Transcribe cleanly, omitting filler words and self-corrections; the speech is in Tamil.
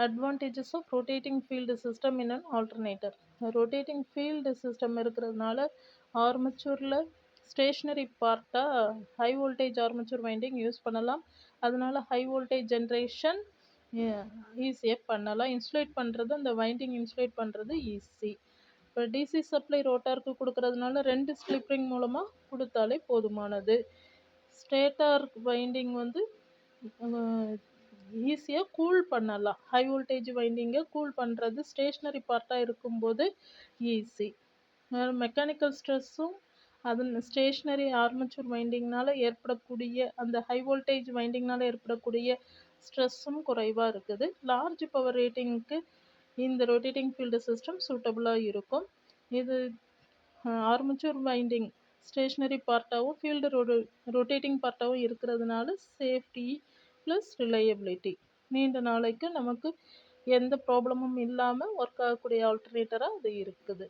Advantages of rotating field system in an alternator. Rotating field system இருக்கிறதுனால ஆர்மச்சூரில் ஸ்டேஷ்னரி பார்ட்டாக high voltage armature winding use பண்ணலாம். அதனால ஹை வோல்டேஜ் ஜென்ரேஷன் ஈஸியாக பண்ணலாம். இன்சுலேட் பண்ணுறது, அந்த வைண்டிங் இன்சுலேட் பண்ணுறது ஈஸி. இப்போ டிசி சப்ளை ரோட்டாருக்கு கொடுக்கறதுனால 2 ஸ்லிப் ரிங் மூலமாக கொடுத்தாலே போதுமானது. ஸ்டேட்டார் வைண்டிங் வந்து ஈஸியாக கூல் பண்ணலாம். ஹை வோல்டேஜ் வைண்டிங்கை கூல் பண்ணுறது ஸ்டேஷ்னரி பார்ட்டாக இருக்கும்போது ஈஸி. மெக்கானிக்கல் ஸ்ட்ரெஸ்ஸும் அதன் ஸ்டேஷ்னரி ஆர்மச்சூர் வைண்டிங்னால் ஏற்படக்கூடிய அந்த ஹை வோல்டேஜ் வைண்டிங்னால் ஏற்படக்கூடிய ஸ்ட்ரெஸ்ஸும் குறைவாக இருக்குது. லார்ஜ் பவர் ரேட்டிங்க்கு இந்த ரொட்டேட்டிங் ஃபீல்டு சிஸ்டம் சூட்டபுளாக இருக்கும். இது ஆர்மச்சூர் வைண்டிங் ஸ்டேஷ்னரி பார்ட்டாகவும் ஃபீல்டு ரொட்டேட்டிங் பார்ட்டாகவும் இருக்கிறதுனால சேஃப்டி ப்ளஸ் ரிலையபிலிட்டி, நீண்ட நாளைக்கு நமக்கு எந்த ப்ராப்ளமும் இல்லாமல் ஒர்க் ஆகக்கூடிய ஆல்டர்னேட்டராக அது இருக்குது.